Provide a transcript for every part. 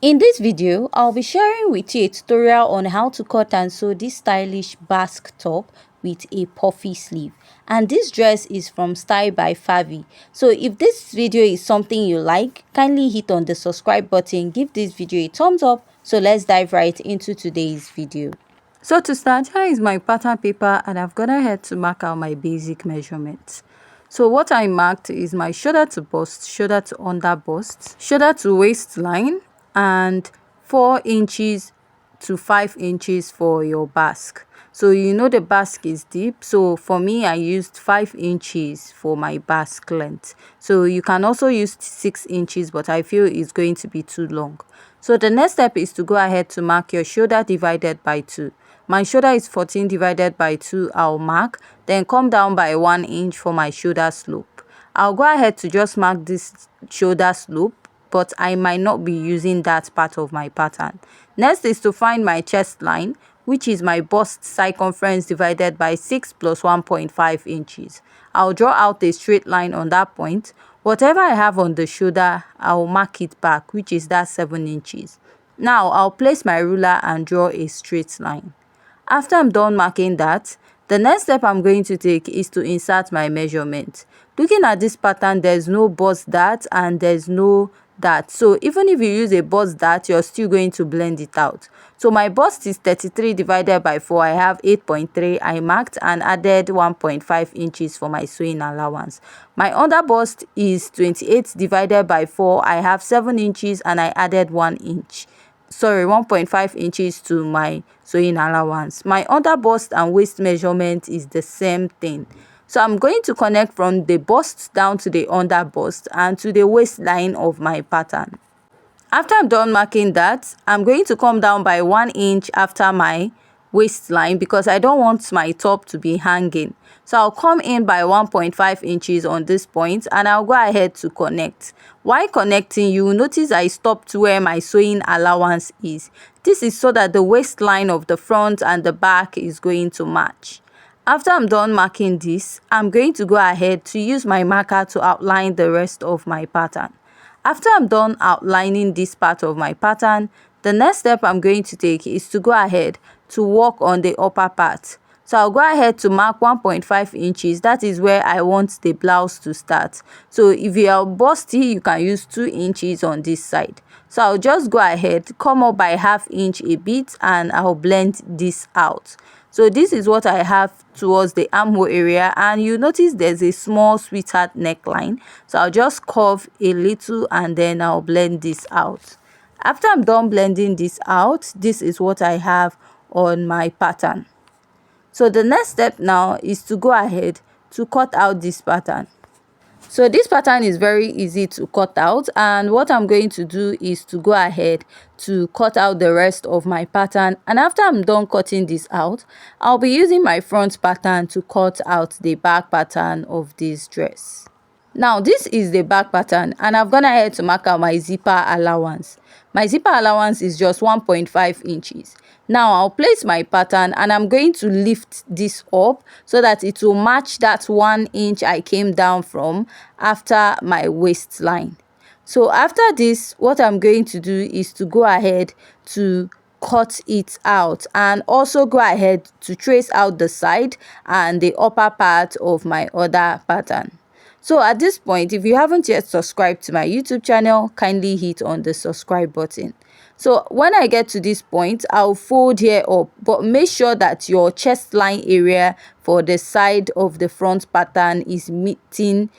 In this video, I'll be sharing with you a tutorial on how to cut and sew this stylish Basque top with a puffy sleeve. And this dress is from Style by Puffy. So if this video is something you like, kindly hit on the subscribe button, give this video a thumbs up. So let's dive right into today's video. So to start, here is my pattern paper and I've gone ahead to mark out my basic measurements. So what I marked is my shoulder to bust, shoulder to under bust, shoulder to waistline, and 4 inches to 5 inches for your basque. So you know the basque is deep, so for me I used 5 inches for my basque length. So you can also use 6 inches, but I feel it's going to be too long. So the next step is to go ahead to mark your shoulder divided by 2. My shoulder is 14 divided by 2, I'll mark, then come down by 1 inch for my shoulder slope. I'll go ahead to just mark this shoulder slope, but I might not be using that part of my pattern. Next is to find my chest line, which is my bust circumference divided by 6 plus 1.5 inches. I'll draw out a straight line on that point. Whatever I have on the shoulder, I'll mark it back, which is that 7 inches. Now I'll place my ruler and draw a straight line. After I'm done marking that, the next step I'm going to take is to insert my measurement. Looking at this pattern, there's no bust dart and there's no dart. So even if you use a bust dart, you're still going to blend it out. So my bust is 33 divided by 4. I have 8.3. I marked and added 1.5 inches for my sewing allowance. My under bust is 28 divided by 4. I have 7 inches and I added 1.5 inches to my sewing allowance. My under bust and waist measurement is the same thing. So I'm going to connect from the bust down to the under bust and to the waistline of my pattern. After I'm done marking that, I'm going to come down by 1 inch after my waistline because I don't want my top to be hanging. So I'll come in by 1.5 inches on this point and I'll go ahead to connect. While connecting, you will notice I stopped where my sewing allowance is. This is so that the waistline of the front and the back is going to match. After I'm done marking this, I'm going to go ahead to use my marker to outline the rest of my pattern. After I'm done outlining this part of my pattern, the next step I'm going to take is to go ahead to work on the upper part. So I'll go ahead to mark 1.5 inches. That is where I want the blouse to start. So if you are busty, you can use 2 inches on this side. So I'll just go ahead, come up by ½ inch a bit, and I'll blend this out. So this is what I have towards the armhole area, and you notice there's a small sweetheart neckline. So I'll just curve a little and then I'll blend this out. After I'm done blending this out, this is what I have on my pattern. So the next step now is to go ahead to cut out this pattern. So this pattern is very easy to cut out, and what I'm going to do is to go ahead to cut out the rest of my pattern. And after I'm done cutting this out, I'll be using my front pattern to cut out the back pattern of this dress. Now this is the back pattern and I've gone ahead to mark out my zipper allowance. My zipper allowance is just 1.5 inches. Now I'll place my pattern and I'm going to lift this up so that it will match that 1 inch I came down from after my waistline. So after this, what I'm going to do is to go ahead to cut it out and also go ahead to trace out the side and the upper part of my other pattern. So at this point, if you haven't yet subscribed to my YouTube channel, kindly hit on the subscribe button. So when I get to this point, I'll fold here up, but make sure that your chest line area for the side of the front pattern is meeting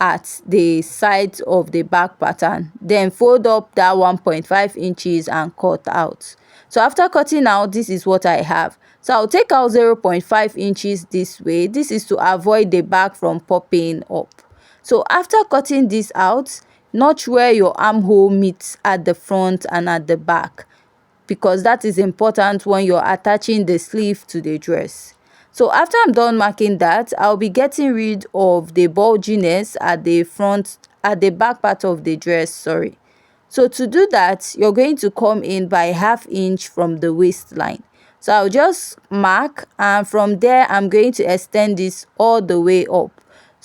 at the sides of the back pattern. Then fold up that 1.5 inches and cut out. So after cutting out, this is what I have. So I'll take out 0.5 inches this way. This is to avoid the back from popping up. So after cutting this out, notch where your armhole meets at the front and at the back, because that is important when you're attaching the sleeve to the dress. So after I'm done marking that, I'll be getting rid of the bulginess at the front, at the back part of the dress, sorry. So to do that, you're going to come in by ½ inch from the waistline. So I'll just mark, and from there I'm going to extend this all the way up.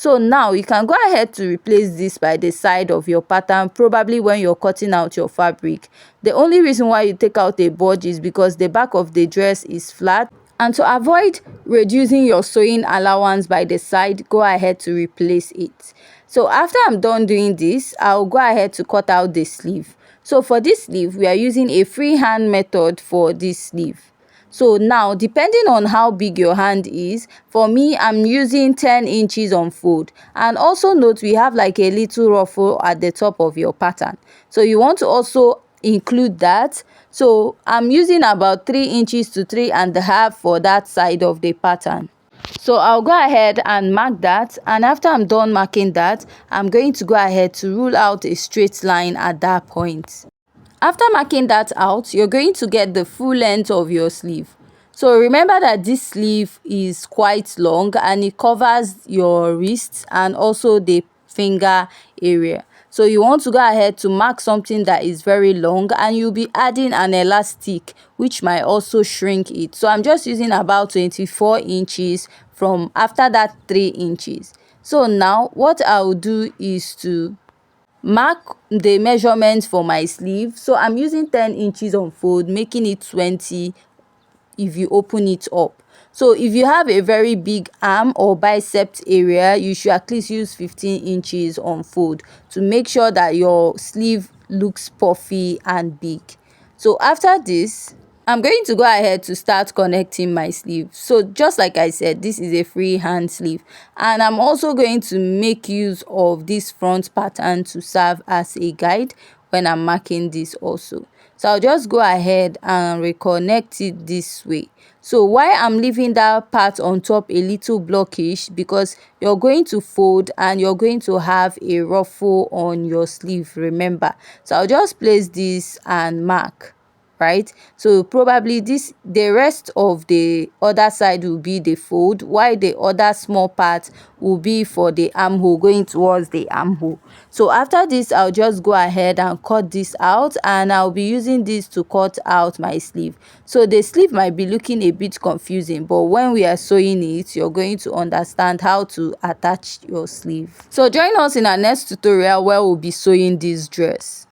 So now you can go ahead to replace this by the side of your pattern, probably when you're cutting out your fabric. The only reason why you take out a budge is because the back of the dress is flat, and to avoid reducing your sewing allowance by the side, go ahead to replace it. So after I'm done doing this, I'll go ahead to cut out the sleeve. So for this sleeve, we are using a freehand method for this sleeve. So now, depending on how big your hand is, for me, I'm using 10 inches on fold. And also note, we have like a little ruffle at the top of your pattern. So you want to also include that. So I'm using about 3 inches to 3.5 for that side of the pattern. So I'll go ahead and mark that, and after I'm done marking that, I'm going to go ahead to rule out a straight line at that point. After marking that out, you're going to get the full length of your sleeve. So remember that this sleeve is quite long and it covers your wrists and also the finger area. So you want to go ahead to mark something that is very long, and you'll be adding an elastic which might also shrink it. So I'm just using about 24 inches from after that 3 inches. So now what I'll do is to mark the measurements for my sleeve. So I'm using 10 inches on fold, making it 20 if you open it up. So if you have a very big arm or bicep area, you should at least use 15 inches on fold to make sure that your sleeve looks puffy and big. So after this, I'm going to go ahead to start connecting my sleeve. So just like I said, this is a freehand sleeve, and I'm also going to make use of this front pattern to serve as a guide when I'm marking this also. So I'll just go ahead and reconnect it this way. So why I'm leaving that part on top a little blockish, because you're going to fold and you're going to have a ruffle on your sleeve, remember. So I'll just place this and mark, right? So probably the rest of the other side will be the fold, while the other small part will be for the armhole, going towards the armhole. So after this, I'll just go ahead and cut this out, and I'll be using this to cut out my sleeve. So the sleeve might be looking a bit confusing, but when we are sewing it, you're going to understand how to attach your sleeve. So join us in our next tutorial where we'll be sewing this dress.